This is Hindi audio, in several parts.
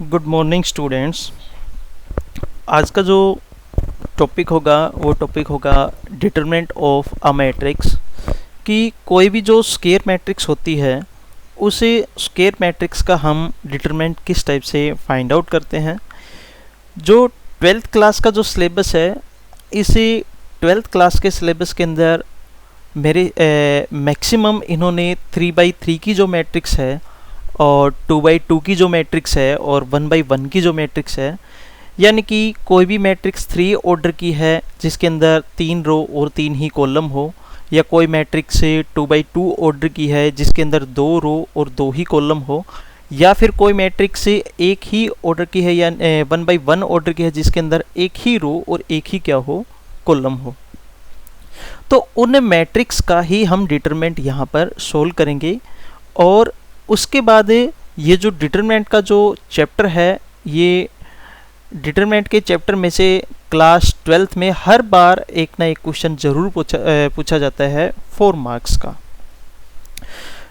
Good morning students. आज का जो टॉपिक होगा वो टॉपिक होगा डिटरमिनेंट ऑफ अ मैट्रिक्स। कि कोई भी जो स्केयर मैट्रिक्स होती है उसे स्केयर मैट्रिक्स का हम डिटरमिनेंट किस टाइप से फाइंड आउट करते हैं। जो 12th क्लास का जो सिलेबस है, इसी 12th क्लास के सिलेबस के अंदर मेरे मैक्सिमम इन्होंने 3x3 की जो मैट्रिक्स है और 2x2 की जो मैट्रिक्स है और 1x1 की जो मैट्रिक्स है, यानी कि कोई भी मैट्रिक्स 3 ऑर्डर की है जिसके अंदर 3 रो और 3 ही कॉलम हो, या कोई मैट्रिक्स 2x2 ऑर्डर की है जिसके अंदर 2 रो और 2 ही कॉलम हो, या फिर कोई मैट्रिक्स एक ही ऑर्डर की है या 1x1 ऑर्डर की है जिसके अंदर एक ही रो और एक ही क्या हो, कॉलम हो। तो उन मैट्रिक्स का ही हम डिटरमिनेंट यहाँ पर सोल्व करेंगे। और उसके बाद ये जो डिटरमिनेंट का जो चैप्टर है, ये डिटरमिनेंट के चैप्टर में से क्लास 12th में हर बार एक ना एक क्वेश्चन जरूर पूछा जाता है 4 मार्क्स का।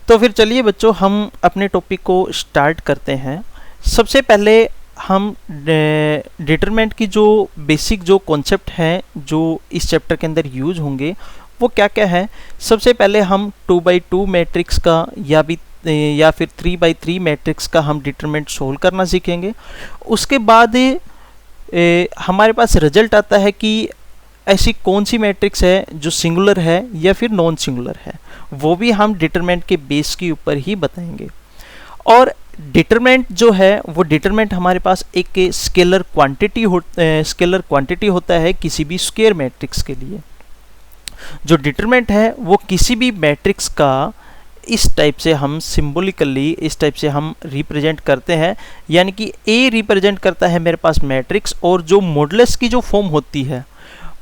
तो फिर चलिए बच्चों, हम अपने टॉपिक को स्टार्ट करते हैं। सबसे पहले हम डिटरमिनेंट की जो बेसिक जो कॉन्सेप्ट हैं जो इस चैप्टर के अंदर यूज होंगे वो क्या क्या है। सबसे पहले हम 2x2 मैट्रिक्स का या फिर 3x3 मैट्रिक्स का हम डिटरमिनेंट सोल्व करना सीखेंगे। उसके बाद हमारे पास रिजल्ट आता है कि ऐसी कौन सी मैट्रिक्स है जो सिंगुलर है या फिर नॉन सिंगुलर है, वो भी हम डिटरमिनेंट के बेस के ऊपर ही बताएंगे। और डिटरमिनेंट जो है वो डिटरमिनेंट हमारे पास एक स्केलर क्वांटिटी होता है किसी भी स्क्वायर मैट्रिक्स के लिए। जो डिटरमिनेंट है वो किसी भी मैट्रिक्स का इस टाइप से हम सिंबॉलिकली इस टाइप से हम रिप्रेजेंट करते हैं, यानी कि ए रिप्रेजेंट करता है मेरे पास मैट्रिक्स, और जो मॉडुलस की जो फॉर्म होती है,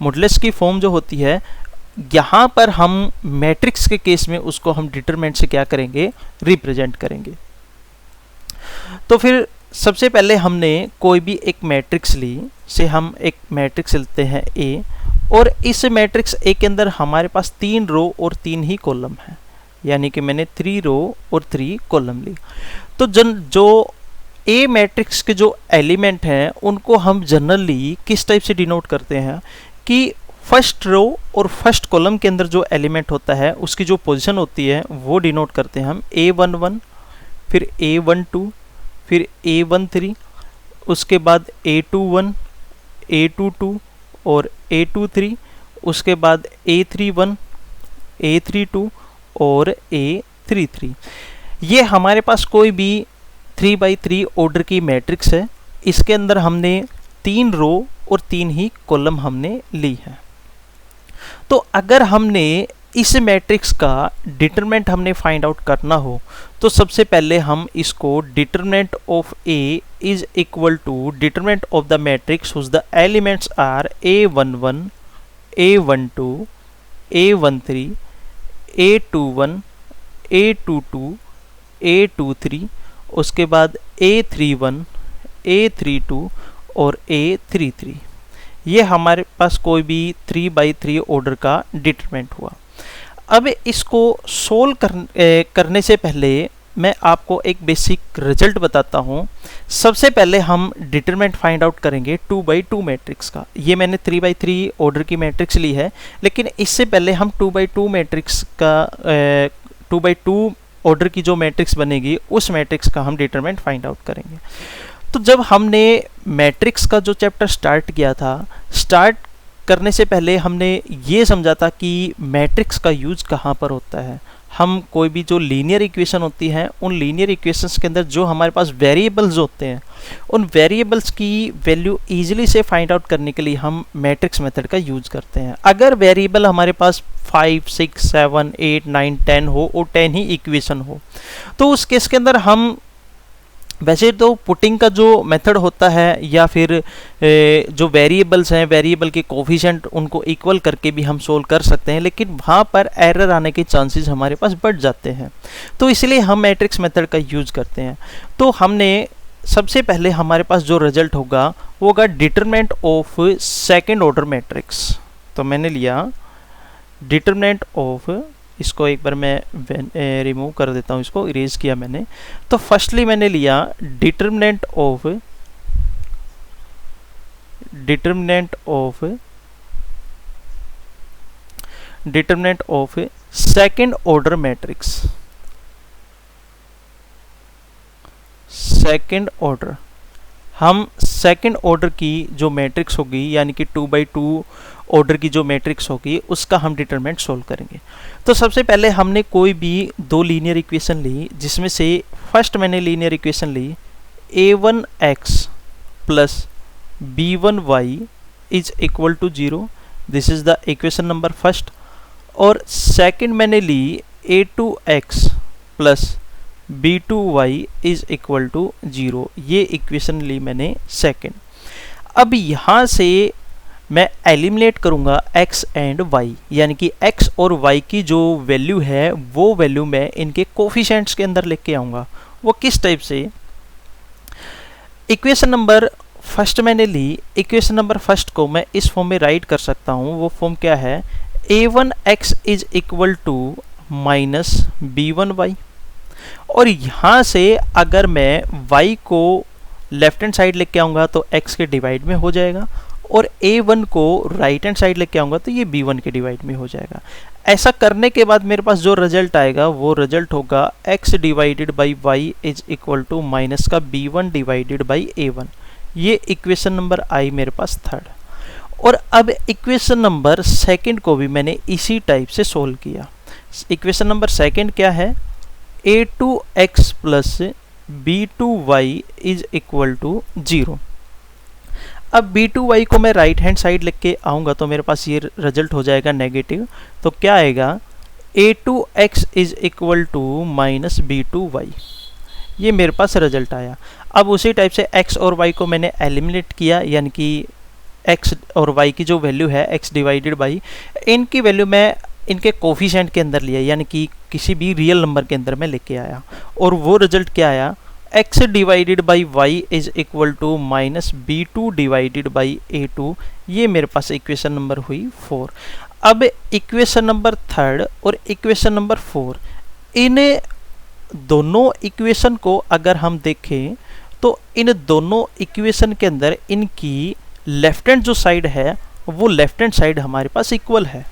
मॉडुलस की फॉर्म जो होती है यहाँ पर हम मैट्रिक्स के केस में उसको हम डिटरमिनेंट से क्या करेंगे, रिप्रेजेंट करेंगे। तो फिर सबसे पहले हमने कोई भी एक मैट्रिक्स ली, से हम एक मैट्रिक्स लेते हैं ए, और इस मैट्रिक्स ए के अंदर हमारे पास 3 रो और 3 ही कॉलम है, यानी कि मैंने 3 रो और 3 कॉलम ली। तो जो ए मैट्रिक्स के जो एलिमेंट हैं उनको हम जनरली किस टाइप से डिनोट करते हैं कि फर्स्ट रो और फर्स्ट कॉलम के अंदर जो एलिमेंट होता है उसकी जो पोजीशन होती है वो डिनोट करते हैं हम A11, फिर A12, फिर A13, उसके बाद A21, A22 और A23, उसके बाद A31, A32 और A33। ये हमारे पास कोई भी 3x3 ऑर्डर की मैट्रिक्स है, इसके अंदर हमने 3 रो और 3 ही कॉलम हमने ली है। तो अगर हमने इस मैट्रिक्स का डिटरमिनेंट हमने फाइंड आउट करना हो तो सबसे पहले हम इसको determinant of A is equal to determinant of the matrix whose the elements are A11, A12, A13, A21, A22, A23, उसके बाद A31, A32 और A33। ये हमारे पास कोई भी 3x3 ऑर्डर का डिटरमिनेंट हुआ। अब इसको सोल्व करने से पहले मैं आपको एक बेसिक रिजल्ट बताता हूँ। सबसे पहले हम डिटरमिनेंट फाइंड आउट करेंगे 2x2 मैट्रिक्स का। ये मैंने 3x3 ऑर्डर की मैट्रिक्स ली है, लेकिन इससे पहले हम 2x2 मैट्रिक्स का 2x2 ऑर्डर की जो मैट्रिक्स बनेगी उस मैट्रिक्स का हम डिटरमिनेंट फाइंड आउट करेंगे। तो जब हमने मैट्रिक्स का जो चैप्टर स्टार्ट किया था, स्टार्ट करने से पहले हमने ये समझा था कि मैट्रिक्स का यूज कहाँ पर होता है। हम कोई भी जो लीनियर इक्वेशन होती है उन लीनियर इक्वेशंस के अंदर जो हमारे पास वेरिएबल्स होते हैं उन वेरिएबल्स की वैल्यू इजीली से फाइंड आउट करने के लिए हम मैट्रिक्स मेथड का यूज करते हैं। अगर वेरिएबल हमारे पास 5, 6, 7, 8, 9, 10 हो और 10 ही इक्वेशन हो तो उस केस के अंदर हम वैसे तो पुटिंग का जो मेथड होता है या फिर जो वेरिएबल्स हैं, वेरिएबल के कोफिशिएंट उनको इक्वल करके भी हम सोल्व कर सकते हैं, लेकिन वहाँ पर एरर आने के चांसेस हमारे पास बढ़ जाते हैं। तो इसलिए हम मैट्रिक्स मेथड का यूज करते हैं। तो हमने सबसे पहले हमारे पास जो रिजल्ट होगा वो होगा determinant of second order matrix. तो मैंने लिया डिटरमिनेंट ऑफ इसको एक बार मैं रिमूव कर देता हूँ, इसको इरेज किया मैंने। तो फर्स्टली मैंने लिया determinant of second order matrix. Second order, हम सेकंड ऑर्डर की जो मैट्रिक्स होगी यानी कि 2x2 ऑर्डर की जो मैट्रिक्स होगी उसका हम डिटरमिनेंट सोल्व करेंगे। तो सबसे पहले हमने कोई भी दो लीनियर इक्वेशन ली, जिसमें से फर्स्ट मैंने लीनियर इक्वेशन ली a1x plus b1y is equal to 0, this is the equation number first. और सेकंड मैंने ली a2x plus b2y is equal to 0, ये इक्वेशन ली मैंने सेकंड। अब यहाँ से मैं एलिमिनेट करूँगा x एंड y, यानी कि x और y की जो वैल्यू है वो वैल्यू मैं इनके कोफिशिएंट्स के अंदर लेके आऊँगा। वो किस टाइप से, इक्वेशन नंबर फर्स्ट मैंने ली, इक्वेशन नंबर फर्स्ट को मैं इस फॉर्म में राइट कर सकता हूँ। वो फॉर्म क्या है, a1x is equal to minus b1y। और यहाँ से अगर मैं y को लेफ्ट हैंड साइड लेके आऊँगा तो x के डिवाइड में हो जाएगा, और a1 को राइट हैंड साइड लेके आऊँगा तो ये b1 के डिवाइड में हो जाएगा। ऐसा करने के बाद मेरे पास जो रिजल्ट आएगा वो रिजल्ट होगा x divided by y is equal to minus का b1 डिवाइडेड बाई a1। ये इक्वेशन नंबर आई मेरे पास थर्ड। और अब इक्वेशन नंबर सेकंड को भी मैंने इसी टाइप से सोल्व किया। इक्वेशन नंबर सेकंड क्या है, a2x plus b2y is equal to 0। अब b2y को मैं राइट हैंड साइड लेके आऊँगा तो मेरे पास ये रिजल्ट हो जाएगा नेगेटिव। तो क्या आएगा, a2x is equal to minus b2y, ये मेरे पास रिजल्ट आया। अब उसी टाइप से x और y को मैंने एलिमिनेट किया, यानी कि x और y की जो वैल्यू है x डिवाइडेड बाई, इनकी वैल्यू मैं इनके कोफिशिएंट के अंदर लिया, यानी कि किसी भी रियल नंबर के अंदर मैं लेके आया। और वो रिजल्ट क्या आया, x divided by y is equal to minus b2 divided by a2, ये मेरे पास इक्वेशन नंबर हुई 4। अब इक्वेशन नंबर थर्ड और इक्वेशन नंबर 4, इन दोनों इक्वेशन को अगर हम देखें तो इन दोनों इक्वेशन के अंदर इनकी लेफ्ट हैंड जो साइड है वो लेफ्ट हैंड साइड हमारे पास इक्वल है,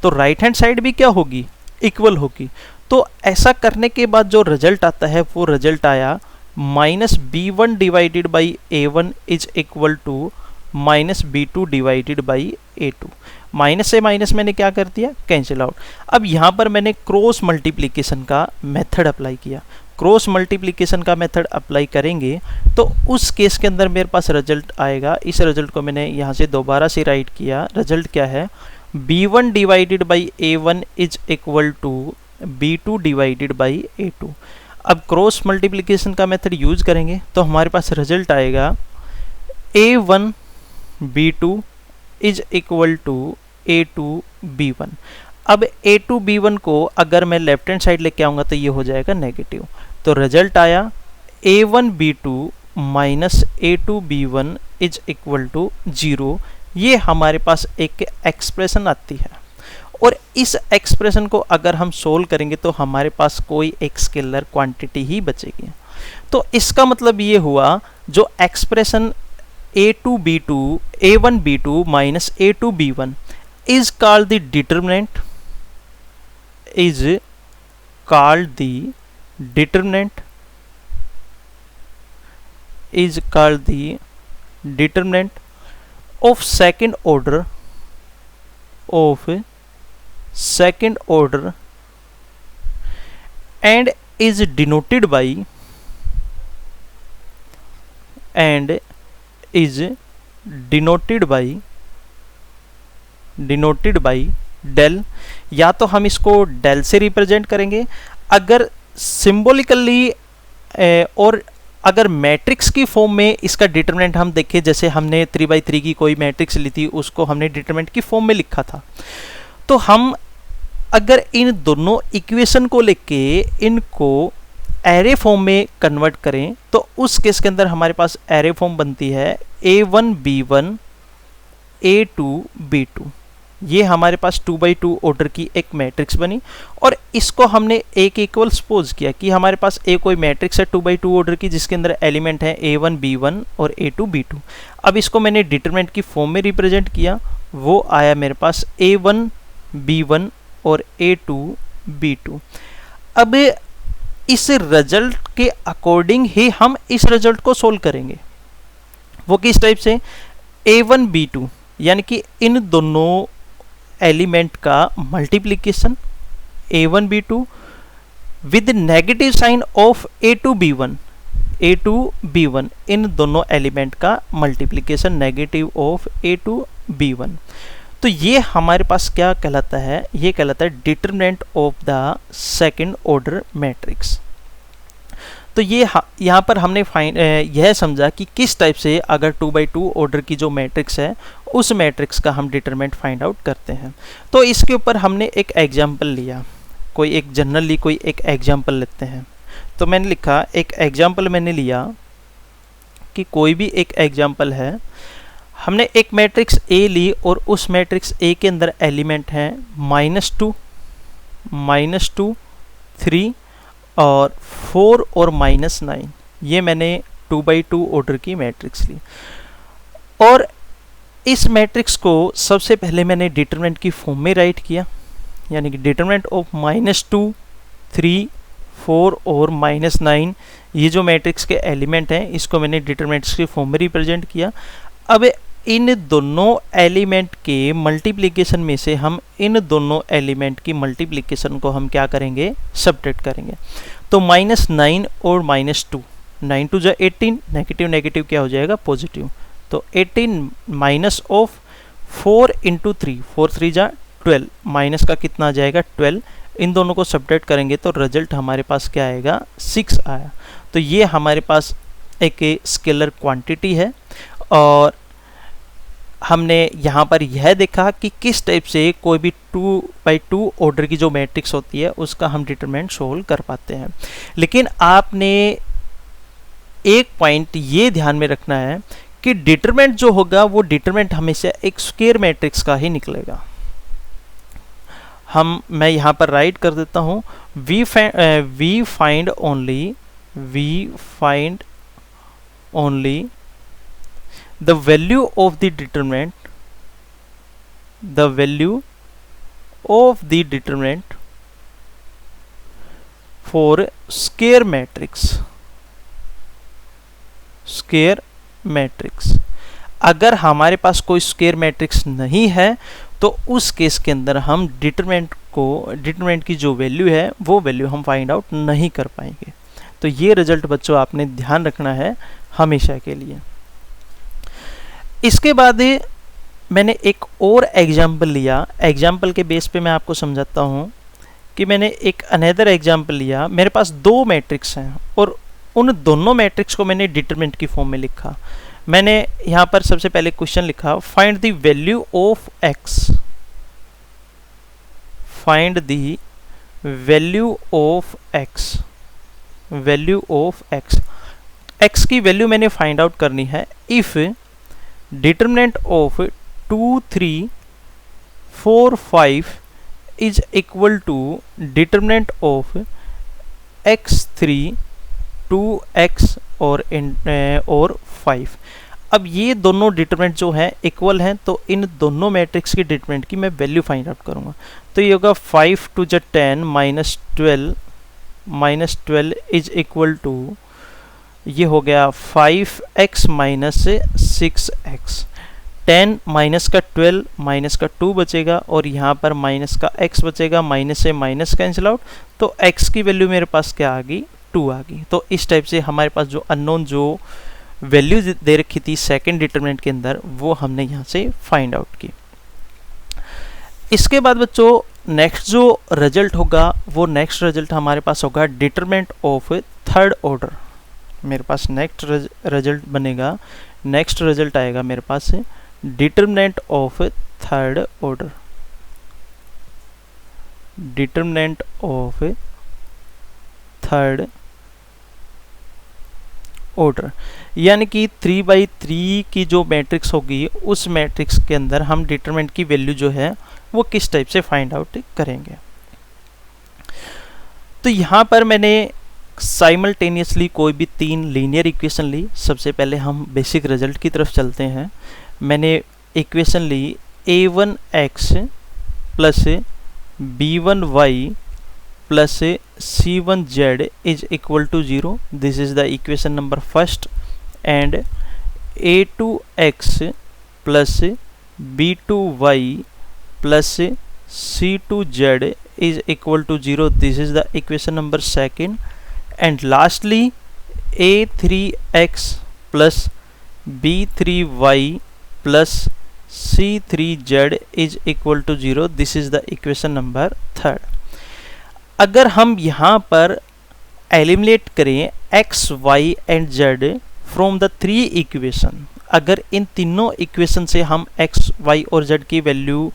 तो राइट हैंड साइड भी क्या होगी, इक्वल होगी। तो ऐसा करने के बाद जो रिजल्ट आता है वो रिजल्ट आया minus b1 divided by a1 is equal to minus b2 divided by a2। Minus से माइनस मैंने क्या कर दिया, कैंसिल आउट। अब यहाँ पर मैंने क्रॉस मल्टीप्लिकेशन का मेथड अप्लाई किया। क्रॉस मल्टीप्लिकेशन का मेथड अप्लाई करेंगे तो उस केस के अंदर मेरे पास रिजल्ट आएगा। इस रिजल्ट को मैंने यहाँ से दोबारा से राइट किया। रिजल्ट क्या है, b1 divided by a1 is equal to b2 divided by a2। अब क्रॉस मल्टीप्लिकेशन का मेथड यूज करेंगे तो हमारे पास रिजल्ट आएगा a1 b2 is equal to a2 b1। अब a2 b1 को अगर मैं लेफ्ट हैंड साइड लेके आऊँगा तो ये हो जाएगा नेगेटिव। तो रिजल्ट आया a1 b2 minus a2 b1 is equal to 0। ये हमारे पास एक एक्सप्रेशन आती है, और इस एक्सप्रेशन को अगर हम सोल्व करेंगे तो हमारे पास कोई एक स्केलर क्वांटिटी ही बचेगी। तो इसका मतलब ये हुआ जो expression a2 b2 a1 b2 minus a2 b1 is called the determinant, is called the determinant, is called the determinant of second order, of second order, and is denoted by, and is denoted by, denoted by del. या तो हम इसको डेल से रिप्रेजेंट करेंगे, अगर सिंबॉलिकली और अगर मैट्रिक्स की फॉर्म में इसका डिटरमिनेंट हम देखें, जैसे हमने 3x3 की कोई मैट्रिक्स ली थी उसको हमने डिटरमिनेंट की फॉर्म में लिखा था, तो हम अगर इन दोनों इक्वेशन को लेके इनको एरे फॉर्म में कन्वर्ट करें तो उस केस के अंदर हमारे पास एरे फॉर्म बनती है a1 b1 a2 b2। ये हमारे पास 2x2 ऑर्डर की एक मैट्रिक्स बनी और इसको हमने एक इक्वल सपोज किया कि हमारे पास एक कोई मैट्रिक्स है 2x2 ऑर्डर की जिसके अंदर एलिमेंट है A1 B1 और A2 B2। अब इसको मैंने डिटरमिनेंट की फॉर्म में रिप्रेजेंट किया, वो आया मेरे पास A1 B1 और A2 B2। अब इस रिजल्ट के अकॉर्डिंग ही हम इस रिजल्ट को सोल्व करेंगे। वो किस टाइप से, A1 B2 यानी कि इन दोनों एलिमेंट का multiplication A1 B2 with negative sign of A2 B1 इन दोनों एलिमेंट का multiplication negative of A2 B1। तो ये हमारे पास क्या कहलाता है, ये कहलाता है determinant of the second order matrix. तो ये यहाँ पर हमने यह समझा कि किस टाइप से अगर 2x2 ऑर्डर की जो मैट्रिक्स है उस मैट्रिक्स का हम डिटरमिनेंट फाइंड आउट करते हैं। तो इसके ऊपर हमने एक एग्जांपल लिया, कोई एक जनरली कोई एक एग्जांपल लेते हैं। तो मैंने लिखा एक एग्जांपल मैंने लिया कि कोई भी एक एग्जांपल है, हमने एक मैट्रिक्स A ली और उस मैट्रिक्स A के अंदर एलिमेंट हैं -2, 3 और 4 और -9। ये मैंने 2x2 ऑर्डर की मैट्रिक्स ली और इस मैट्रिक्स को सबसे पहले मैंने डिटरमिनेंट की फॉर्म में राइट किया, यानी कि डिटरमिनेंट ऑफ -2, 3, 4 और -9 ये जो मैट्रिक्स के एलिमेंट हैं इसको मैंने डिटरमिनेंट्स की फॉर्म में रिप्रेजेंट किया। अब इन दोनों एलिमेंट के मल्टीप्लिकेशन में से हम इन दोनों एलिमेंट की मल्टीप्लिकेशन को हम क्या करेंगे, सब्ट्रैक्ट करेंगे। तो -9 और -2, 9 2 जा 18, नेगेटिव नेगेटिव क्या हो जाएगा, पॉजिटिव। तो 18 माइनस ऑफ 4 इंटू 3, 4 3 जा 12, माइनस का कितना आ जाएगा 12। इन दोनों को सब्ट्रैक्ट करेंगे तो रिजल्ट हमारे पास क्या आएगा, 6 आया। तो ये हमारे पास एक स्केलर क्वांटिटी है और हमने यहाँ पर यह देखा कि किस टाइप से कोई भी 2x2 ऑर्डर की जो मैट्रिक्स होती है उसका हम डिटरमिनेंट सोल्व कर पाते हैं। लेकिन आपने एक पॉइंट ये ध्यान में रखना है कि डिटरमिनेंट जो होगा वो डिटरमिनेंट हमेशा एक स्क्वायर मैट्रिक्स का ही निकलेगा। मैं यहाँ पर राइट कर देता हूँ, we find only the value of the determinant for square matrix। अगर हमारे पास कोई स्क्वायर मैट्रिक्स नहीं है तो उस केस के अंदर हम डिटरमिनेंट की जो वैल्यू है वो वैल्यू हम फाइंड आउट नहीं कर पाएंगे। तो ये रिजल्ट बच्चों आपने ध्यान रखना है हमेशा के लिए। इसके बाद मैंने एक और एग्जाम्पल लिया, एग्जाम्पल के बेस पे मैं आपको समझाता हूँ कि मैंने एक अनदर एग्जाम्पल लिया। मेरे पास दो मैट्रिक्स हैं और उन दोनों मैट्रिक्स को मैंने डिटरमिनेंट की फॉर्म में लिखा। मैंने यहाँ पर सबसे पहले क्वेश्चन लिखा, find the value of x, find the value of x, x की वैल्यू मैंने फाइंड आउट करनी है। If determinant of 2 3 4 5 is equal to determinant of x3 2x और 5। अब ये दोनों डिटरमिनेंट जो हैं इक्वल हैं तो इन दोनों मैट्रिक्स की डिटरमिनेंट की मैं वैल्यू फाइंड आउट करूँगा। तो ये होगा 5 2 जा 10 -12 इज इक्वल टू, ये हो गया 5x माइनस 6x। 10 माइनस का 12 माइनस का 2 बचेगा और यहाँ पर माइनस का x बचेगा, माइनस से माइनस कैंसिल आउट। तो x की वैल्यू मेरे पास क्या आ गई, 2 आ गई। तो इस टाइप से हमारे पास जो अननोन जो वैल्यू दे रखी थी सेकंड डिटरमिनेंट के अंदर वो हमने यहाँ से फाइंड आउट की। इसके बाद बच्चों नेक्स्ट जो रिजल्ट होगा वो नेक्स्ट रिजल्ट हमारे पास होगा डिटरमिनेंट ऑफ थर्ड ऑर्डर। मेरे पास नेक्स्ट रिजल्ट बनेगा, नेक्स्ट रिजल्ट आएगा मेरे पास determinant of third order, determinant of third order, यानी कि 3/3 की जो मैट्रिक्स होगी उस मैट्रिक्स के अंदर हम डिटरमिनेंट की वैल्यू जो है वो किस टाइप से फाइंड आउट करेंगे। तो यहाँ पर मैंने साइमल्टेनियसली कोई भी 3 लीनियर इक्वेशन ली। सबसे पहले हम बेसिक रिजल्ट की तरफ चलते हैं। मैंने इक्वेशन ली a1x plus b1y plus c1z is equal to 0। This is the equation number first. And a2x plus b2y plus c2z is equal to 0. This is the equation number second. And lastly a3x plus b3y plus c3z is equal to 0. This is the equation number third. अगर हम यहाँ पर एलिमिनेट करें x, y and z from the 3 equation, अगर इन तीनों इक्वेशन से हम x, y और z की वैल्यू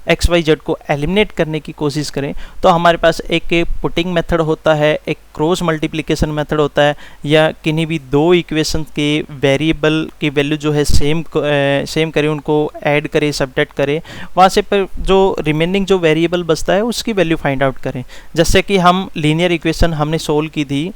एक्स वाई जेड को एलिमिनेट करने की कोशिश करें तो हमारे पास एक पुटिंग मेथड होता है, एक क्रॉस मल्टीप्लिकेशन मेथड होता है, या किन्हीं भी 2 इक्वेशन के वेरिएबल की वैल्यू जो है सेम करें, उनको ऐड करें, सब्ट्रैक्ट करें, वहाँ से पर जो रिमेनिंग जो वेरिएबल बचता है उसकी वैल्यू फाइंड आउट करें। जैसे कि हम लीनियर इक्वेशन हमने सोल्व की थी,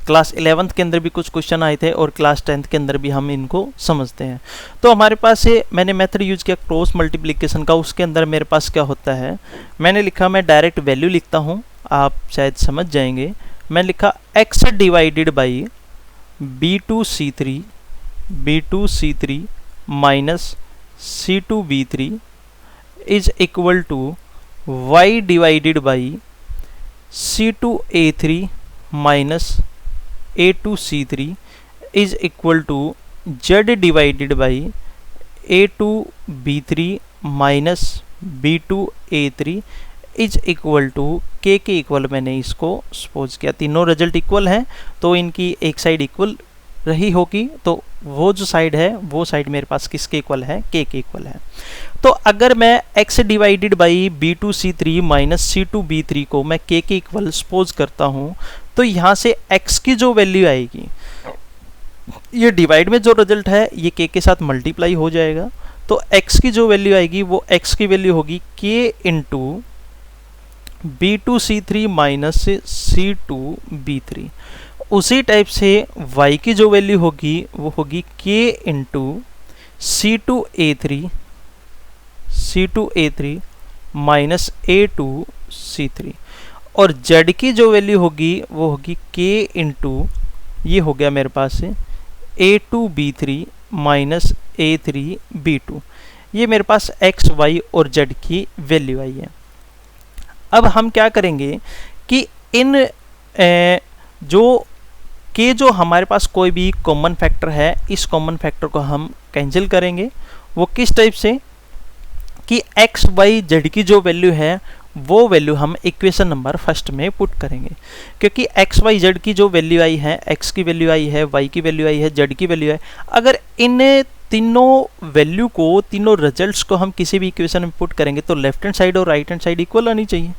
क्लास 11th के अंदर भी कुछ क्वेश्चन आए थे और क्लास 10th के अंदर भी हम इनको समझते हैं। तो हमारे पास ये मैंने मेथड यूज किया क्रॉस मल्टीप्लिकेशन का। उसके अंदर मेरे पास क्या होता है, मैंने लिखा, मैं डायरेक्ट वैल्यू लिखता हूँ, आप शायद समझ जाएंगे। मैं लिखा x divided by b2c3 minus c2b3 is equal to y divided by c2a3 minus a2c3 is equal to z divided by a2b3 minus b2a3 is equal to k के इक्वल मैंने इसको सपोज किया। तीनों रिजल्ट इक्वल हैं तो इनकी एक साइड इक्वल रही होगी, तो वो जो साइड है वो साइड मेरे पास किसके इक्वल है, k के इक्वल है। तो अगर मैं x divided by b2c3 minus c2b3 को मैं k के इक्वल सपोज करता हूँ तो यहाँ से x की जो वैल्यू आएगी, ये डिवाइड में जो रिजल्ट है ये k के साथ मल्टीप्लाई हो जाएगा। तो x की जो वैल्यू आएगी वो x की वैल्यू होगी k into b2c3 minus c2b3। उसी टाइप से y की जो वैल्यू होगी वो होगी k into c2a3 minus a2c3। और z की जो वैल्यू होगी वो होगी k इंटू, ये हो गया मेरे पास a2b3 माइनस a3b2। ये मेरे पास x, y और z की वैल्यू आई है। अब हम क्या करेंगे कि इन जो हमारे पास कोई भी कॉमन फैक्टर है, इस कॉमन फैक्टर को हम कैंसिल करेंगे। वो किस टाइप से कि x, y, z की जो वैल्यू है वो वैल्यू हम इक्वेशन नंबर फर्स्ट में पुट करेंगे, क्योंकि x, y, z की जो वैल्यू आई है, x की वैल्यू आई है, y की वैल्यू आई है, z की वैल्यू है, अगर इन तीनों वैल्यू को, तीनों रिजल्ट्स को हम किसी भी इक्वेशन में पुट करेंगे तो लेफ्ट हैंड साइड और राइट हैंड साइड इक्वल आनी चाहिए।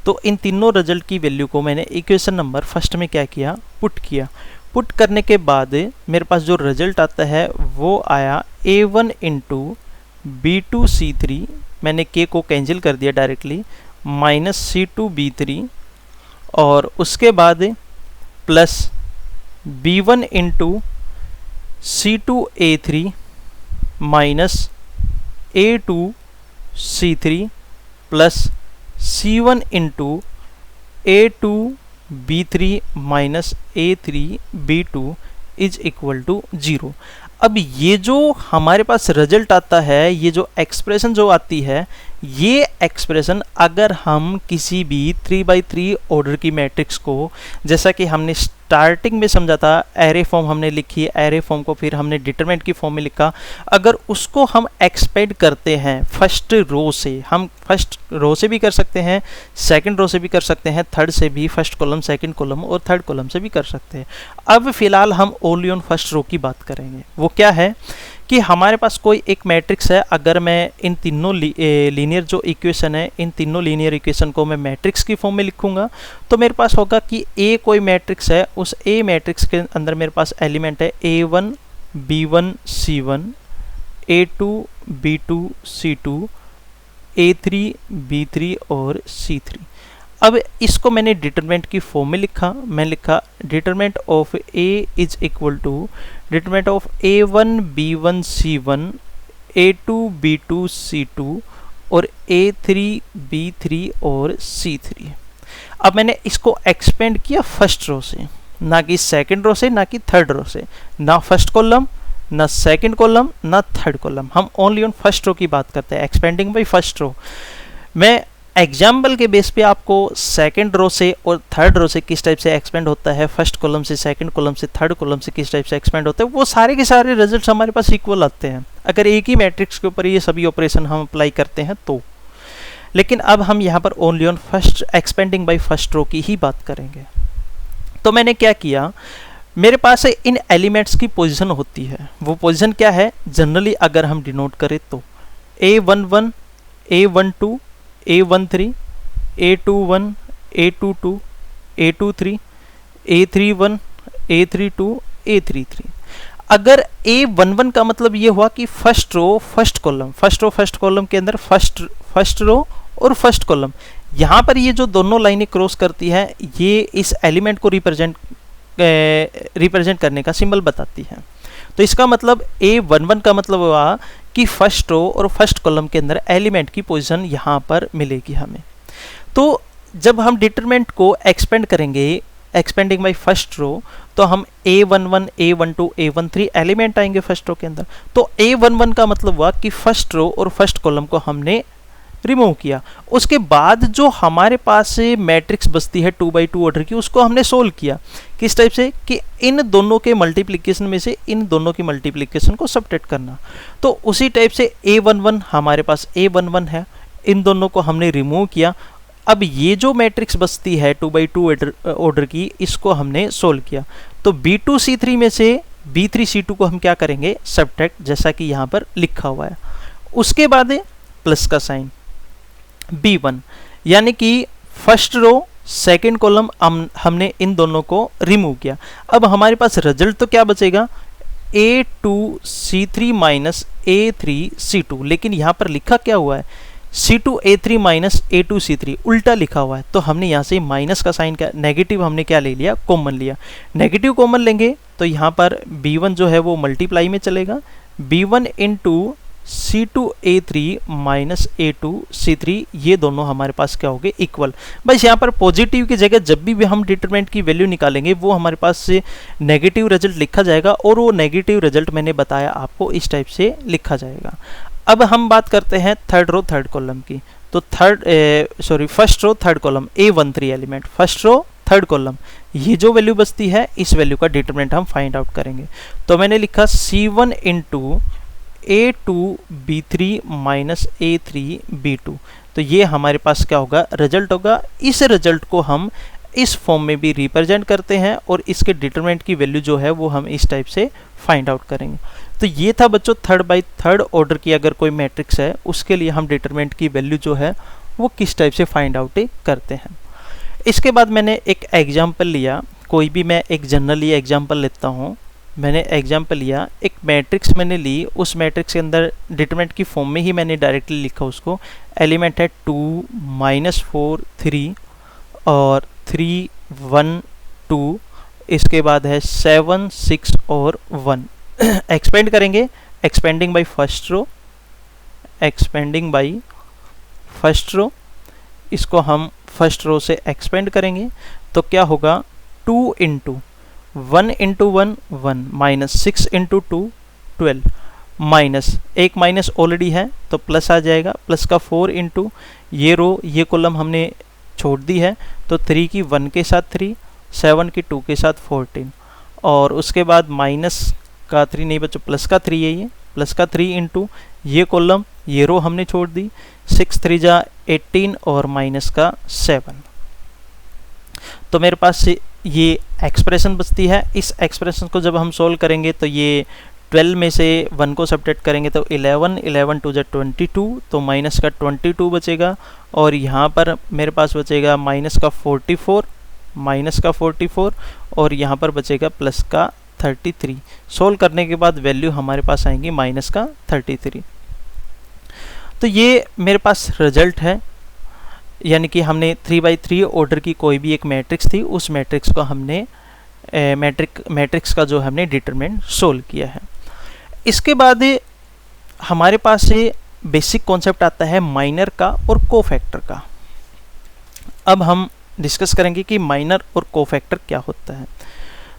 तो इन तीनों रिजल्ट की वैल्यू को मैंने इक्वेशन नंबर फर्स्ट में क्या किया, पुट किया। पुट करने के बाद मेरे पास जो रिजल्ट आता है वो आया a1 इंटू b2c3, मैंने k को कैंसिल कर दिया डायरेक्टली, माइनस c2b3, और उसके बाद plus b1 into c2a3 minus a2c3 plus c1 into a2b3 minus a3b2 is equal to 0। अब ये जो हमारे पास रिजल्ट आता है, ये जो एक्सप्रेशन जो आती है, ये एक्सप्रेशन अगर हम किसी भी 3/3 ऑर्डर की मैट्रिक्स को, जैसा कि हमने स्टार्टिंग में समझा था, एरे फॉर्म हमने लिखी, एरे फॉर्म को फिर हमने डिटरमिनेंट की फॉर्म में लिखा, अगर उसको हम एक्सपेंड करते हैं फर्स्ट रो से, हम फर्स्ट रो से भी कर सकते हैं, सेकंड रो से भी कर सकते हैं, थर्ड से भी, फर्स्ट कॉलम, सेकंड कॉलम और थर्ड कॉलम से भी कर सकते हैं। अब फिलहाल हम ओनली ऑन फर्स्ट रो की बात करेंगे। वो क्या है कि हमारे पास कोई एक मैट्रिक्स है, अगर मैं इन तीनों लीनियर जो इक्वेशन है, इन तीनों लीनियर इक्वेशन को मैं मैट्रिक्स की फॉर्म में लिखूंगा, तो मेरे पास होगा कि ए कोई मैट्रिक्स है, उस ए मैट्रिक्स के अंदर मेरे पास एलिमेंट है A1 B1 C1, A2 B2 C2, A3 B3 और C3। अब इसको मैंने डिटरमिनेंट की फॉर्म में लिखा, मैं लिखा determinant of A is equal to determinant of A1 B1 C1, A2 B2 C2 और A3 B3 और C3। अब मैंने इसको एक्सपेंड किया फर्स्ट रो से, ना कि सेकंड रो से, ना कि थर्ड रो से, ना फर्स्ट कॉलम ना सेकंड कॉलम ना थर्ड कॉलम, हम ओनली ऑन फर्स्ट रो की बात करते हैं, एक्सपेंडिंग बाय फर्स्ट रो। मैं एग्जाम्पल के बेस पे आपको सेकंड रो से और थर्ड रो से किस टाइप से एक्सपेंड होता है, फर्स्ट कॉलम से, सेकंड कॉलम से, थर्ड कॉलम से किस टाइप से एक्सपेंड होता है, वो सारे के सारे रिजल्ट्स हमारे पास इक्वल आते हैं अगर एक ही मैट्रिक्स के ऊपर ये सभी ऑपरेशन हम अप्लाई करते हैं तो। लेकिन अब हम यहाँ पर only on first expanding by first row की ही बात करेंगे। तो मैंने क्या किया, मेरे पास इन एलिमेंट्स की पोजीशन होती है, वो पोजीशन क्या है, जनरली अगर हम डिनोट करें तो A11 A12 A13 A21 A22 A23 A31 A32 A33। अगर A11 का मतलब ये हुआ कि first row first column, first column के अंदर फर्स्ट रो और फर्स्ट कॉलम, यहाँ पर ये जो दोनों लाइनें क्रॉस करती है ये इस एलिमेंट को रिप्रेजेंट करने का सिंबल बताती है। तो इसका मतलब A11 का मतलब हुआ कि फर्स्ट रो और फर्स्ट कॉलम के अंदर एलिमेंट की पोजीशन यहाँ पर मिलेगी हमें। तो जब हम डिटरमिनेंट को एक्सपेंड करेंगे, एक्सपेंडिंग बाय फर्स्ट रो, तो हम A11 A12 A13 एलिमेंट आएंगे फर्स्ट रो के अंदर। तो A11 का मतलब हुआ कि फर्स्ट रो और फर्स्ट कॉलम को हमने रिमूव किया। उसके बाद जो हमारे पास से मैट्रिक्स बचती है 2x2 ऑर्डर की, उसको हमने सोल्व किया किस टाइप से कि इन दोनों के मल्टीप्लिकेशन में से इन दोनों की मल्टीप्लिकेशन को सबट्रैक्ट करना। तो उसी टाइप से A11 हमारे पास A11 है, इन दोनों को हमने रिमूव किया। अब ये जो मैट्रिक्स बचती है 2x2 ऑर्डर की, इसको हमने सोल्व किया। तो B2 C3 में से B3 C2 को हम क्या करेंगे, सबट्रैक्ट, जैसा कि यहाँ पर लिखा हुआ है। उसके बाद प्लस का साइन B1, यानी कि फर्स्ट रो सेकंड कॉलम हमने इन दोनों को रिमूव किया। अब हमारे पास रिजल्ट तो क्या बचेगा, A2 C3 minus A3 C2, लेकिन यहाँ पर लिखा क्या हुआ है, C2 A3 minus A2 C3, उल्टा लिखा हुआ है। तो हमने यहाँ से माइनस का साइन, का नेगेटिव हमने क्या ले लिया, कॉमन लिया। नेगेटिव कॉमन लेंगे तो यहाँ पर B1 जो है वो मल्टीप्लाई में चलेगा, B1 into C2 A3 minus A2 C3, ये दोनों हमारे पास क्या हो गए, इक्वल। बस यहाँ पर पॉजिटिव की जगह जब भी हम डिटरमिनेंट की वैल्यू निकालेंगे वो हमारे पास से नेगेटिव रिजल्ट लिखा जाएगा, और वो नेगेटिव रिजल्ट मैंने बताया आपको इस टाइप से लिखा जाएगा। अब हम बात करते हैं थर्ड रो थर्ड कॉलम की। तो first row third column A13 element, first row third column, ये जो वैल्यू बचती है इस वैल्यू का डिटरमिनेंट हम फाइंड आउट करेंगे। तो मैंने लिखा C1 into A2 B3 minus A3 B2। तो ये हमारे पास क्या होगा, रिजल्ट होगा। इस रिजल्ट को हम इस फॉर्म में भी रिप्रेजेंट करते हैं और इसके डिटरमिनेंट की वैल्यू जो है वो हम इस टाइप से फाइंड आउट करेंगे। तो ये था बच्चों थर्ड बाय थर्ड ऑर्डर की अगर कोई मैट्रिक्स है उसके लिए हम डिटरमिनेंट की वैल्यू जो है वो किस टाइप से फाइंड आउट करते हैं। इसके बाद मैंने एक एग्जाम्पल लिया, कोई भी मैं एक जनरली एग्जाम्पल लेता हूँ। मैंने एग्जाम्पल लिया, एक मैट्रिक्स मैंने ली, उस मैट्रिक्स के अंदर डिटरमिनेंट की फॉर्म में ही मैंने डायरेक्टली लिखा उसको। एलिमेंट है 2 -4 3 और 3 1 2, इसके बाद है 7 6 और 1। एक्सपेंड करेंगे, expanding by first row, expanding by first row, इसको हम फर्स्ट रो से एक्सपेंड करेंगे तो क्या होगा, 2 into 1 into 1 1 minus 6 into 2 12, minus एक माइनस ऑलरेडी है तो प्लस आ जाएगा, प्लस का 4 इंटू ये रो ये कॉलम हमने छोड़ दी है तो 3 की 1 के साथ 3, 7 की 2 के साथ 14, और उसके बाद माइनस का 3 नहीं बच्चों, प्लस का 3 है, ये प्लस का 3 इंटू ये कॉलम ये रो हमने छोड़ दी, 6 3 जा 18 और माइनस का 7। तो मेरे पास ये एक्सप्रेशन बचती है। इस एक्सप्रेशन को जब हम सोल्व करेंगे तो ये 12 में से 1 को सब्ट्रैक्ट करेंगे तो 11, 11 टू जा 22, तो माइनस का 22 बचेगा। और यहाँ पर मेरे पास बचेगा माइनस का 44, माइनस का 44, और यहाँ पर बचेगा प्लस का 33। सोल्व करने के बाद वैल्यू हमारे पास आएंगी माइनस का 33। तो ये मेरे पास रिजल्ट है, यानी कि हमने 3×3 ऑर्डर की कोई भी एक मैट्रिक्स थी, उस मैट्रिक्स को हमने मैट्रिक्स का जो हमने डिटरमिनेंट सोल्व किया है। इसके बाद हमारे पास बेसिक कॉन्सेप्ट आता है माइनर का और कोफैक्टर का। अब हम डिस्कस करेंगे कि माइनर और कोफैक्टर क्या होता है।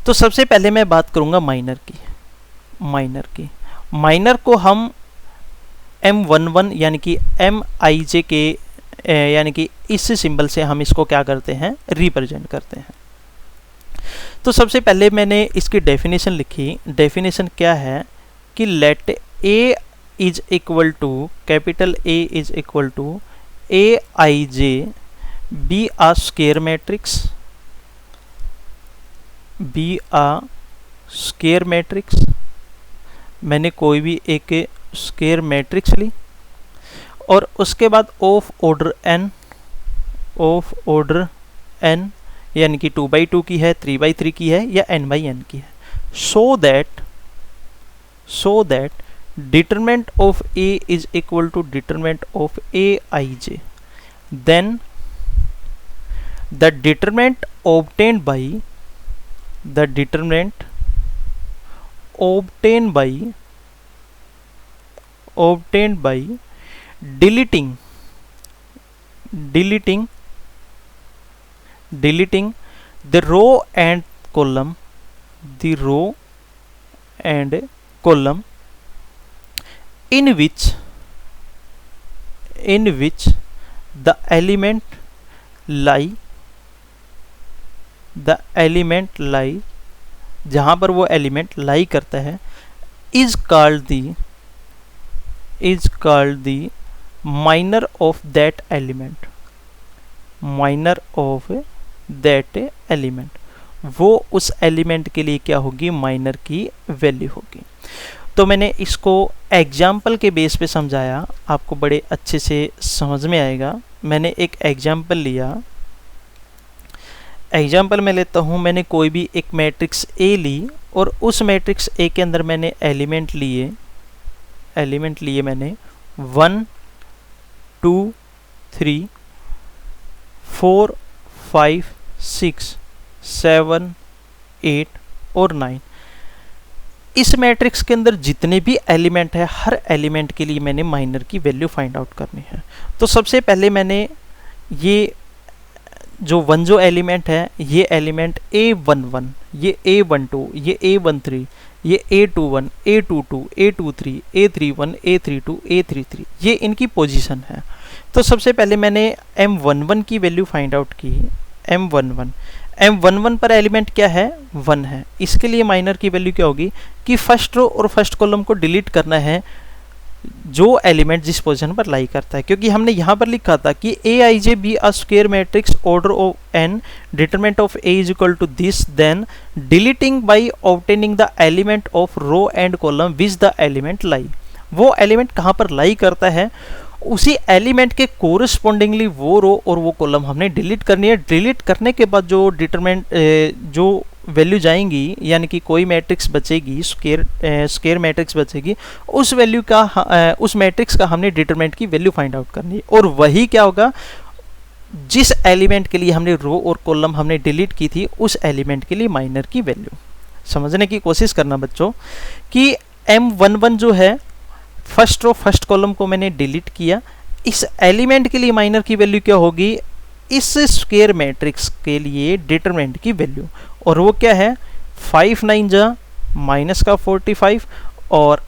तो सबसे पहले मैं बात करूंगा माइनर की। माइनर को हम M11 यानी कि MIJ के यानी कि इस सिंबल से हम इसको क्या करते हैं, रिप्रेजेंट करते हैं। तो सबसे पहले मैंने इसकी डेफिनेशन लिखी। डेफिनेशन क्या है कि let A is equal to, capital A is equal to AIJ be a square matrix, मैंने कोई भी एक स्क्वायर मैट्रिक्स ली, और उसके बाद ऑफ ऑर्डर n यानी कि 2×2 की है, 3×3 की है, या n×n की है, so that determinant of A is equal to determinant of AIJ, then the determinant obtained by deleting the row and column in which the element lie, जहाँ पर वो एलिमेंट लाई करता है, is called the minor of that element, वो उस एलिमेंट के लिए क्या होगी, माइनर की वैल्यू होगी। तो मैंने इसको एग्जाम्पल के बेस पे समझाया, आपको बड़े अच्छे से समझ में आएगा। मैंने एक एग्जाम्पल लिया, एग्जाम्पल मैं लेता हूँ, मैंने कोई भी एक मैट्रिक्स A ली, और उस मैट्रिक्स A के अंदर मैंने एलिमेंट लिए मैंने 1 2 3 4 5 6 7 8 और 9। इस मैट्रिक्स के अंदर जितने भी एलिमेंट है, हर एलिमेंट के लिए मैंने माइनर की वैल्यू फाइंड आउट करनी है। तो सबसे पहले मैंने ये जो एलिमेंट है, ये एलिमेंट A11, ये A12, ये A13, ये A21, A22, A23, A31, A32, A33, ये इनकी पोजीशन है। तो सबसे पहले मैंने M11 की वैल्यू फाइंड आउट की। M11 पर एलिमेंट क्या है, 1 है। इसके लिए माइनर की वैल्यू क्या होगी कि फर्स्ट रो और फर्स्ट कॉलम को डिलीट करना है जो एलिमेंट जिस पोजीशन पर लाई करता है, क्योंकि हमने यहाँ पर लिखा था कि AIJ be a square matrix order of n, determinant of A is equal to this, then deleting by obtaining the element of row and column which the element lie. वो एलिमेंट कहाँ पर लाई करता है, उसी एलिमेंट के कोरिस्पोंडिंगली वो रो और वो कॉलम हमने डिलीट करनी है। डिलीट करने के बाद जो जो वैल्यू जाएंगी, यानी कि कोई मैट्रिक्स बचेगी, स्क्वायर मैट्रिक्स बचेगी, उस वैल्यू का उस मैट्रिक्स का हमने डिटरमिनेंट की वैल्यू फाइंड आउट करनी है। और वही क्या होगा, जिस एलिमेंट के लिए हमने रो और कॉलम हमने डिलीट की थी, उस एलिमेंट के लिए माइनर की वैल्यू। समझने की कोशिश करना बच्चों कि M11 जो है, फर्स्ट रो फर्स्ट कॉलम को मैंने डिलीट किया, इस एलिमेंट के लिए माइनर की वैल्यू क्या होगी, इस स्क्वायर मैट्रिक्स के लिए डिटरमिनेंट की वैल्यू, और वो क्या है 5 9 जा माइनस का 45 और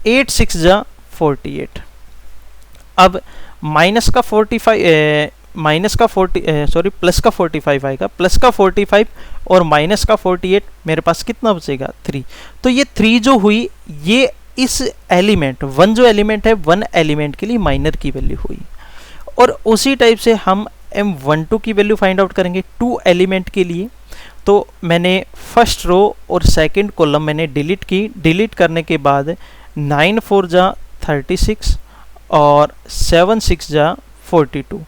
8 6 जा 48। अब प्लस का 45 आएगा, प्लस का 45 और माइनस का 48, मेरे पास कितना बचेगा 3। तो ये 3 जो हुई, ये इस एलिमेंट 1 जो एलिमेंट है, 1 एलिमेंट के लिए माइनर की वैल्यू हुई। और उसी टाइप से हम M12 की वैल्यू फाइंड आउट करेंगे 2 एलिमेंट के लिए। तो मैंने फर्स्ट रो और सेकंड कॉलम मैंने डिलीट की। डिलीट करने के बाद 9 4 जा 36 और 7 6 जा 42,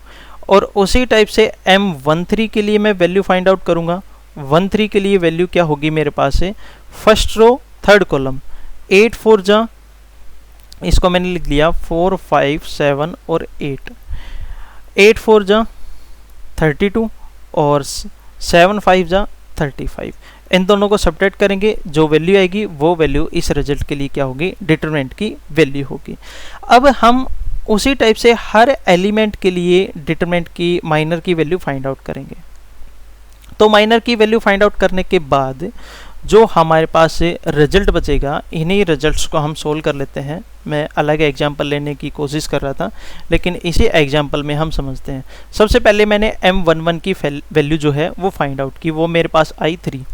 और उसी टाइप से M13 के लिए मैं वैल्यू फाइंड आउट करूँगा। 13 के लिए वैल्यू क्या होगी मेरे पास है, फर्स्ट रो थर्ड कॉलम 8 4 जा, इसको मैंने लिख लिया 4 5 7 और 8, 8 4 जा 32 और 7 5 जा 35। इन दोनों को सब्ट्रैक्ट करेंगे, जो वैल्यू आएगी वो वैल्यू इस रिजल्ट के लिए क्या होगी, डिटरमिनेंट की वैल्यू होगी। अब हम उसी टाइप से हर एलिमेंट के लिए डिटरमिनेंट की माइनर की वैल्यू फाइंड आउट करेंगे। तो माइनर की वैल्यू फाइंड आउट करने के बाद जो हमारे पास रिजल्ट बचेगा, इन्हीं रिजल्ट्स को हम सोल्व कर लेते हैं। मैं अलग एग्जांपल लेने की कोशिश कर रहा था, लेकिन इसी एग्जांपल में हम समझते हैं। सबसे पहले मैंने M11 की वैल्यू जो है वो फाइंड आउट की, वो मेरे पास आई 3।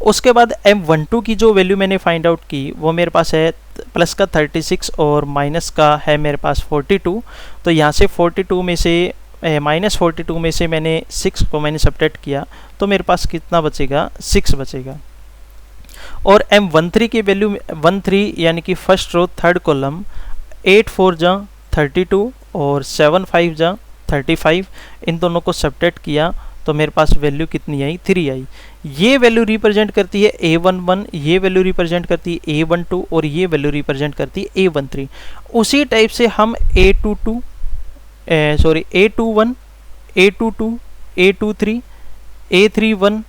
उसके बाद M12 की जो वैल्यू मैंने फाइंड आउट की वो मेरे पास है प्लस का 36 और माइनस का है मेरे पास 42। तो यहाँ से 42 में से माइनस 42 में से मैंने 6 को मैंने सब्ट्रैक्ट किया, तो मेरे पास कितना बचेगा, 6 बचेगा। और M13 की वैल्यू 13 यानी कि फर्स्ट रो थर्ड कॉलम 8 4 जा 32 और 7 5 जा 35, इन दोनों को सब्ट्रैक्ट किया तो मेरे पास वैल्यू कितनी आई, 3 आई। ये वैल्यू रिप्रेजेंट करती है A11, ये वैल्यू रिप्रेजेंट करती है A12 और ये वैल्यू रिप्रेजेंट करती है A13। उसी टाइप से हम A21, A22, A23, A31,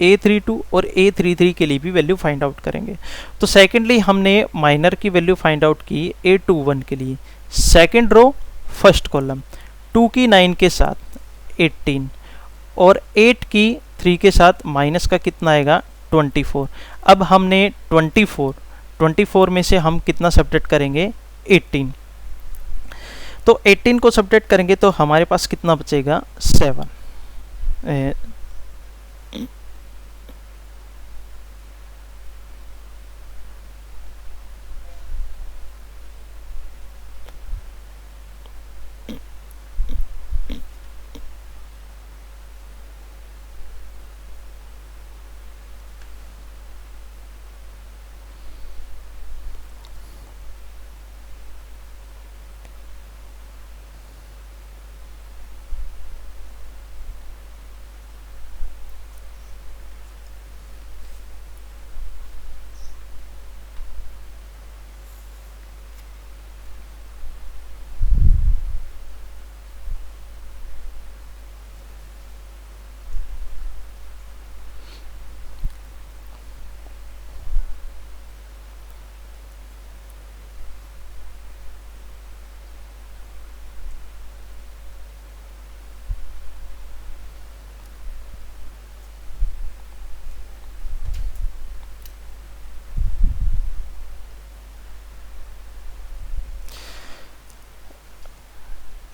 A32 और A33 के लिए भी वैल्यू फाइंड आउट करेंगे। तो सेकेंडली हमने माइनर की वैल्यू फाइंड आउट की A21 के लिए, सेकेंड रो फर्स्ट कॉलम 2 की 9 के साथ 18 और 8 की 3 के साथ माइनस का कितना आएगा, 24। अब हमने 24 में से हम कितना सब्ट्रैक्ट करेंगे, 18। तो 18 को सब्ट्रैक्ट करेंगे तो हमारे पास कितना बचेगा, 7।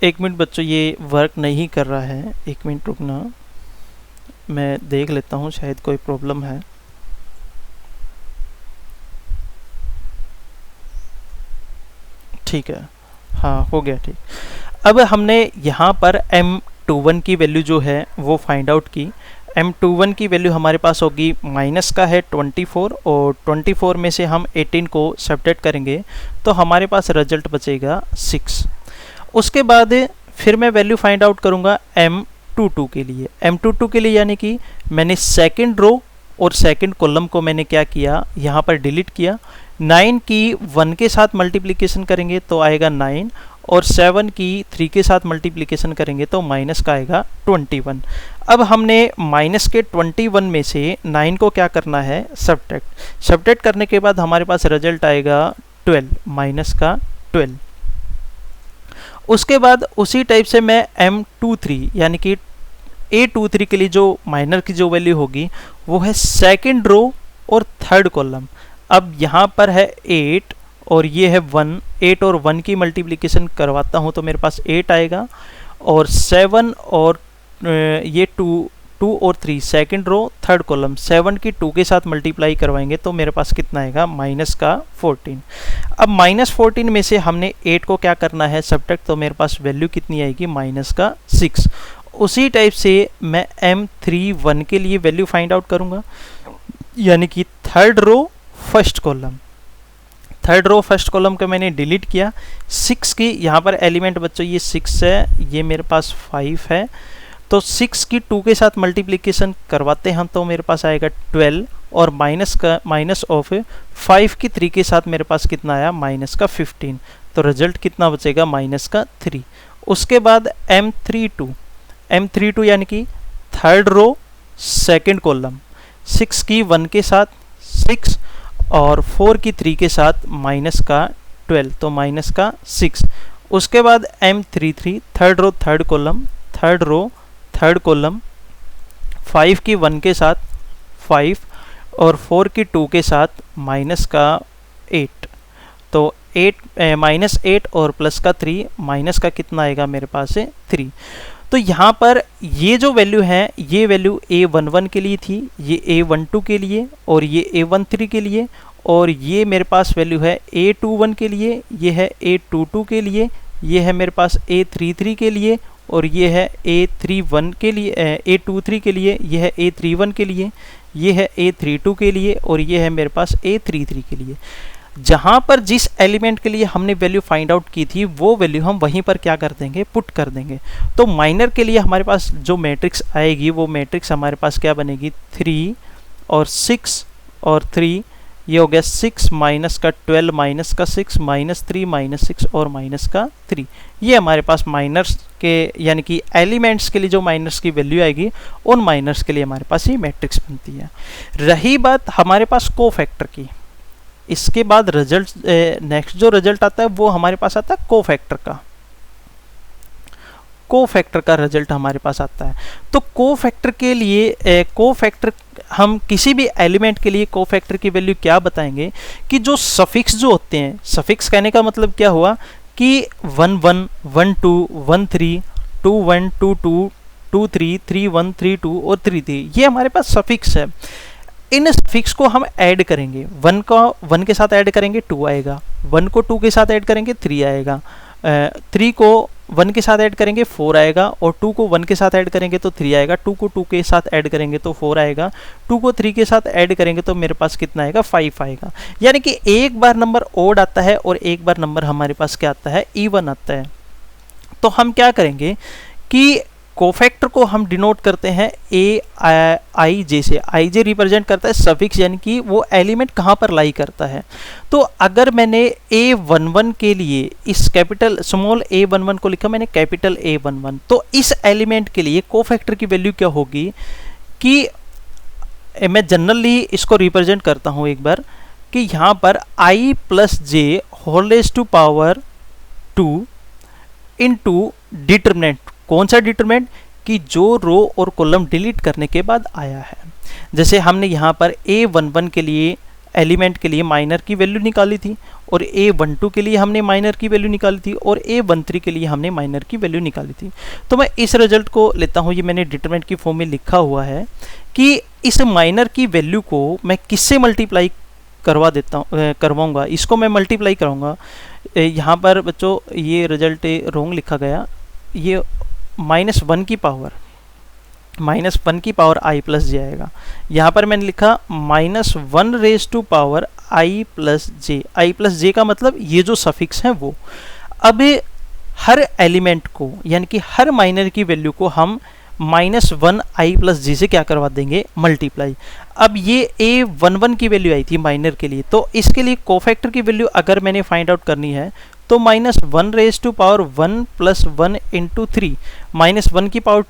एक मिनट बच्चों, ये वर्क नहीं कर रहा है, एक मिनट रुकना, मैं देख लेता हूँ, शायद कोई प्रॉब्लम है। ठीक है, हाँ हो गया, ठीक। अब हमने यहाँ पर M21 की वैल्यू जो है वो फाइंड आउट की। M21 की वैल्यू हमारे पास होगी, माइनस का है 24 और 24 में से हम 18 को सब्ट्रैक्ट करेंगे तो हमारे पास रिजल्ट बचेगा 6। उसके बाद फिर मैं वैल्यू फाइंड आउट करूँगा M22 के लिए। M22 के लिए यानी कि मैंने सेकंड रो और सेकंड कॉलम को मैंने क्या किया, यहाँ पर डिलीट किया। 9 की 1 के साथ मल्टीप्लिकेशन करेंगे तो आएगा 9 और 7 की 3 के साथ मल्टीप्लिकेशन करेंगे तो माइनस का आएगा 21। अब हमने माइनस के 21 में से 9 को क्या करना है, सब्ट्रैक्ट करने के बाद हमारे पास रिजल्ट आएगा 12, माइनस का 12। उसके बाद उसी टाइप से मैं M23 यानी कि A23 के लिए जो माइनर की जो वैल्यू होगी वो है सेकंड रो और थर्ड कॉलम। अब यहाँ पर है 8 और ये है 1, 8 और 1 की मल्टीप्लिकेशन करवाता हूँ तो मेरे पास 8 आएगा, और 7 और ये 2 और 3 सेकंड रो थर्ड कॉलम 7 की 2 के साथ मल्टीप्लाई करवाएंगे तो मेरे पास कितना आएगा, माइनस का 14। अब माइनस 14 में से हमने 8 को क्या करना है, सब्ट्रैक्ट, तो मेरे पास वैल्यू कितनी आएगी, माइनस का 6। उसी टाइप से मैं M31 के लिए वैल्यू फाइंड आउट करूँगा, यानी कि third row first column. Third row first column को मैंने डिलीट किया। 6 की यहाँ पर एलिमेंट बच्चों ये 6 है, ये मेरे पास 5 है, तो 6 की 2 के साथ मल्टीप्लिकेशन करवाते हैं तो मेरे पास आएगा 12, और माइनस ऑफ 5 की 3 के साथ मेरे पास कितना आया, माइनस का 15, तो रिजल्ट कितना बचेगा, माइनस का 3। उसके बाद M32 यानी कि थर्ड रो सेकंड कॉलम, 6 की 1 के साथ 6 और 4 की 3 के साथ माइनस का 12, तो माइनस का 6। उसके बाद M33 third row third column 5 की 1 के साथ 5 और 4 की 2 के साथ माइनस का 8, तो माइनस 8 और प्लस का 3, माइनस का कितना आएगा मेरे पास है 3। तो यहाँ पर ये जो वैल्यू है, ये वैल्यू A11 के लिए थी, ये A12 के लिए, और ये A13 के लिए, और ये मेरे पास वैल्यू है A21 के लिए, ये है A22 के लिए, ये है मेरे पास A33 के लिए, और ये है A31 के लिए, A23 के लिए, ये है A31 के लिए, ये है A32 के लिए, और ये है मेरे पास A33 के लिए। जहाँ पर जिस एलिमेंट के लिए हमने वैल्यू फाइंड आउट की थी वो वैल्यू हम वहीं पर क्या कर देंगे, पुट कर देंगे। तो माइनर के लिए हमारे पास जो मैट्रिक्स आएगी वो मैट्रिक्स हमारे पास क्या बनेगी, 3 और 6 और 3, ये हो गया 6 माइनस का 12 माइनस का 6 माइनस 3 माइनस 6 और माइनस का 3। ये हमारे पास माइनर्स के यानी कि एलिमेंट्स के लिए जो माइनर्स की वैल्यू आएगी उन माइनर्स के लिए हमारे पास ये मैट्रिक्स बनती है। रही बात हमारे पास कोफैक्टर की, इसके बाद रिजल्ट नेक्स्ट जो रिजल्ट आता है वो हमारे पास आता है कोफैक्टर का रिजल्ट हमारे पास आता है। तो कोफैक्टर के लिए कोफैक्टर हम किसी भी एलिमेंट के लिए कोफैक्टर की वैल्यू क्या बताएंगे कि जो सफिक्स जो होते हैं, सफिक्स कहने का मतलब क्या हुआ कि 1 1 1 2 1 3 2 1 2 2 2 3 3 1 3 2 और 3 3, ये हमारे पास सफिक्स है। इन सफिक्स को हम ऐड करेंगे, 1 को 1 के साथ ऐड करेंगे 2 आएगा, 1 को 2 के साथ ऐड करेंगे 3 आएगा, 3 को 1 के साथ ऐड करेंगे 4 आएगा, और 2 को 1 के साथ ऐड करेंगे तो 3 आएगा, 2 को 2 के साथ ऐड करेंगे तो 4 आएगा, 2 को 3 के साथ ऐड करेंगे तो मेरे पास कितना आएगा, 5 आएगा। यानी कि एक बार नंबर ओड आता है और एक बार नंबर हमारे पास क्या आता है, इवन आता है। तो हम क्या करेंगे कि कोफैक्टर को हम डिनोट करते हैं आई जे से। आई जे रिप्रेजेंट करता है सफिक्स, यानी कि वो एलिमेंट कहाँ पर लाई करता है। तो अगर मैंने A11 के लिए इस कैपिटल स्मॉल a11 को लिखा मैंने कैपिटल A11, तो इस एलिमेंट के लिए कोफैक्टर की वैल्यू क्या होगी कि मैं जनरली इसको रिप्रेजेंट करता हूँ एक बार कि यहाँ पर I plus J whole raise to power 2 into determinant. कौन सा डिटरमिनेंट कि जो रो और कॉलम डिलीट करने के बाद आया है। जैसे हमने यहाँ पर A11 के लिए एलिमेंट के लिए माइनर की वैल्यू निकाली थी, और A12 के लिए हमने माइनर की वैल्यू निकाली थी, और A13 के लिए हमने माइनर की वैल्यू निकाली थी। तो मैं इस रिजल्ट को लेता हूँ, ये मैंने डिटरमिनेंट की फॉर्म में लिखा हुआ है कि इस माइनर की वैल्यू को मैं किससे मल्टीप्लाई करवाऊंगा, इसको मैं मल्टीप्लाई कराऊंगा। यहाँ पर बच्चों ये रिजल्ट रोंग लिखा गया, ये -1 की पावर I प्लस जे आएगा। यहाँ पर मैंने लिखा -1 raise to power I plus J. I plus J का मतलब ये जो सफिक्स है वो। अब हर एलिमेंट को यानी कि हर माइनर की वैल्यू को हम -1 I प्लस जे से क्या करवा देंगे, मल्टीप्लाई। अब ये A11 की वैल्यू आई थी माइनर के लिए, तो इसके लिए कोफैक्टर की वैल्यू अगर मैंने फाइंड आउट करनी है तो -1 raise to power 1 plus 1 into 3, -1 की पावर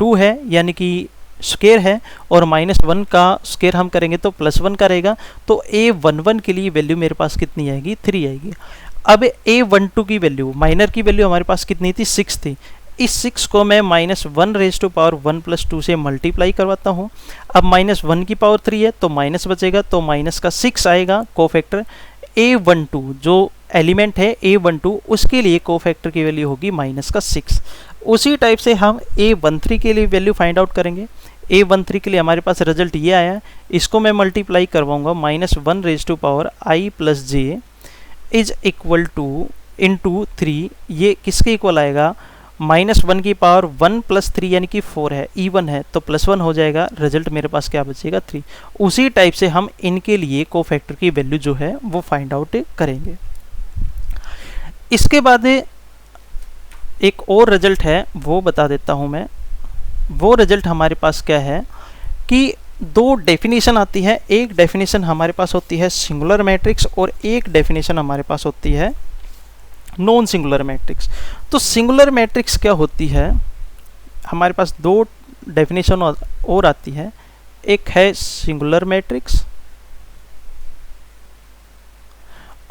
2 है यानी कि स्क्वायर है, और -1 का स्क्वायर हम करेंगे तो +1 का रहेगा। तो A11 के लिए वैल्यू मेरे पास कितनी आएगी, 3 आएगी। अब A12 की वैल्यू, माइनर की वैल्यू हमारे पास कितनी थी, 6 थी। इस 6 को मैं -1 रेज़ टू पावर 1 प्लस 2 से मल्टीप्लाई करवाता हूँ। अब -1 की पावर 3 है तो माइनस बचेगा, तो माइनस का 6 आएगा कोफैक्टर। A12 जो एलिमेंट है A12 उसके लिए कोफैक्टर की वैल्यू होगी -6। उसी टाइप से हम A13 के लिए वैल्यू फाइंड आउट करेंगे। A13 के लिए हमारे पास रिजल्ट ये आया, इसको मैं मल्टीप्लाई करवाऊंगा -1 raise to power I plus J is equal to into 3, ये किसके इक्वल आएगा, -1 की पावर 1 + 3 यानी कि 4 है, इवन है तो +1 हो जाएगा, रिजल्ट मेरे पास क्या बचेगा 3। उसी टाइप से हम इनके लिए कोफैक्टर की वैल्यू जो है वो फाइंड आउट करेंगे। इसके बाद एक और रिजल्ट है वो बता देता हूं मैं। वो रिजल्ट हमारे पास क्या है कि दो डेफिनेशन आती है। एक डेफिनेशन हमारे पास होती है सिंगुलर मैट्रिक्स और एक डेफिनेशन हमारे पास होती है नॉन सिंगुलर मैट्रिक्स। तो सिंगुलर मैट्रिक्स क्या होती है, हमारे पास दो डेफिनेशन और आती है। एक है सिंगुलर मैट्रिक्स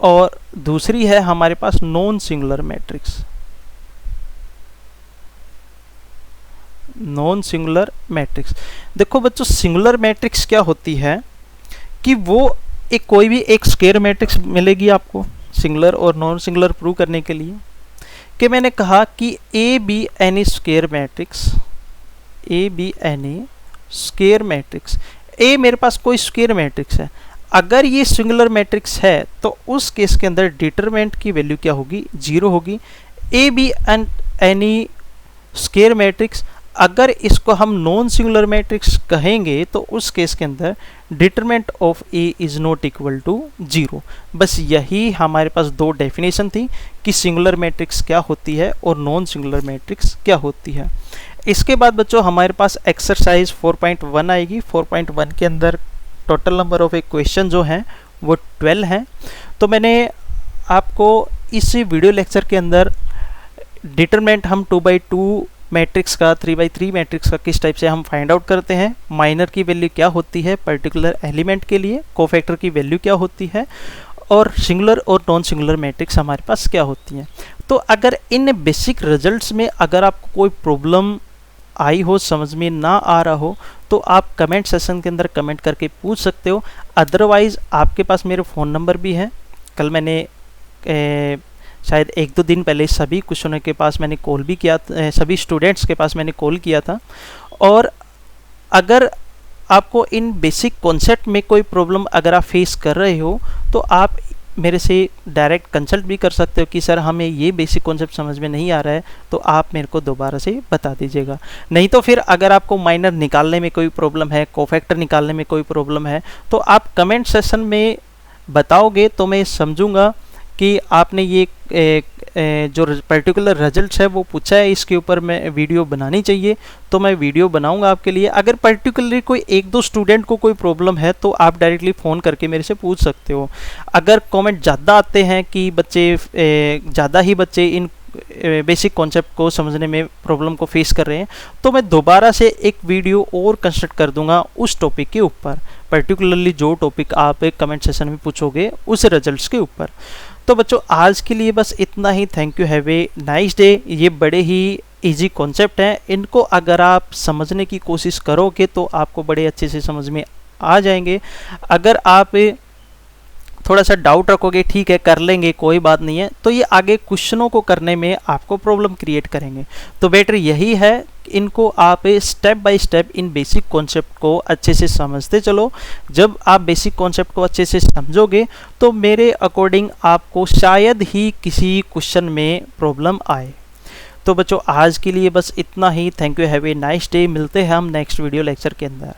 और दूसरी है हमारे पास non singular matrix. Non singular matrix, देखो बच्चों सिंगुलर मैट्रिक्स क्या होती है कि वो एक कोई भी एक स्क्वायर मैट्रिक्स मिलेगी आपको सिंगुलर और नॉन सिंगुलर प्रूव करने के लिए। कि मैंने कहा कि A be any square matrix, A be any square matrix, A मेरे पास कोई स्क्वायर मैट्रिक्स है, अगर ये सिंगुलर मैट्रिक्स है तो उस केस के अंदर डिटरमिनेंट की वैल्यू क्या होगी, 0 होगी। A be and any square matrix, अगर इसको हम नॉन सिंगुलर मैट्रिक्स कहेंगे तो उस केस के अंदर determinant of A is not equal to 0। बस यही हमारे पास दो डेफिनेशन थी कि सिंगुलर मैट्रिक्स क्या होती है और नॉन सिंगुलर मैट्रिक्स क्या होती है। इसके बाद बच्चों हमारे पास एक्सरसाइज 4.1 आएगी। 4.1 के अंदर टोटल नंबर ऑफ क्वेश्चन जो हैं वो 12 हैं। तो मैंने आपको इस वीडियो लेक्चर के अंदर डिटरमिनेंट हम 2/2 मैट्रिक्स का, 3/3 मैट्रिक्स का किस टाइप से हम फाइंड आउट करते हैं, माइनर की वैल्यू क्या होती है पर्टिकुलर एलिमेंट के लिए, कोफैक्टर की वैल्यू क्या होती है, और सिंगुलर और नॉन सिंगुलर मैट्रिक्स हमारे पास क्या होती हैं। तो अगर इन बेसिक रिजल्ट्स में अगर आपको कोई प्रॉब्लम आई हो, समझ में ना आ रहा हो, तो आप कमेंट सेशन के अंदर कमेंट करके पूछ सकते हो। अदरवाइज़ आपके पास मेरे फ़ोन नंबर भी है। कल मैंने शायद 1-2 दिन पहले सभी क्वेश्चनों के पास मैंने कॉल भी किया, सभी स्टूडेंट्स के पास मैंने कॉल किया था। और अगर आपको इन बेसिक कॉन्सेप्ट में कोई प्रॉब्लम अगर आप फेस कर रहे हो तो आप मेरे से डायरेक्ट कंसल्ट भी कर सकते हो कि सर हमें ये बेसिक कॉन्सेप्ट समझ में नहीं आ रहा है, तो आप मेरे को दोबारा से बता दीजिएगा। नहीं तो फिर अगर आपको माइनर निकालने में कोई प्रॉब्लम है, कोफैक्टर निकालने में कोई प्रॉब्लम है, तो आप कमेंट सेशन में बताओगे तो मैं समझूंगा कि आपने ये जो पर्टिकुलर रिजल्ट्स है वो पूछा है, इसके ऊपर मैं वीडियो बनानी चाहिए, तो मैं वीडियो बनाऊंगा आपके लिए। अगर पर्टिकुलरली कोई 1-2 स्टूडेंट को कोई प्रॉब्लम है तो आप डायरेक्टली फ़ोन करके मेरे से पूछ सकते हो। अगर कमेंट ज़्यादा आते हैं कि ज़्यादा ही बच्चे इन बेसिक कॉन्सेप्ट को समझने में प्रॉब्लम को फेस कर रहे हैं, तो मैं दोबारा से एक वीडियो और कंस्ट्रक्ट कर दूंगा उस टॉपिक के ऊपर, पर्टिकुलरली जो टॉपिक आप कमेंट सेशन में पूछोगे उस रिजल्ट्स के ऊपर। तो बच्चों आज के लिए बस इतना ही। Thank you, have a nice day. ये बड़े ही इजी कॉन्सेप्ट हैं, इनको अगर आप समझने की कोशिश करोगे तो आपको बड़े अच्छे से समझ में आ जाएंगे। अगर आप थोड़ा सा डाउट रखोगे, ठीक है कर लेंगे कोई बात नहीं है, तो ये आगे क्वेश्चनों को करने में आपको प्रॉब्लम क्रिएट करेंगे। तो बेटर यही है इनको आप step by step in basic concept को अच्छे से समझते चलो। जब आप बेसिक कॉन्सेप्ट को अच्छे से समझोगे तो मेरे अकॉर्डिंग आपको शायद ही किसी क्वेश्चन में प्रॉब्लम आए। तो बच्चों आज के लिए बस इतना ही। Thank you, have a nice day. मिलते हैं हम नेक्स्ट वीडियो लेक्चर के अंदर।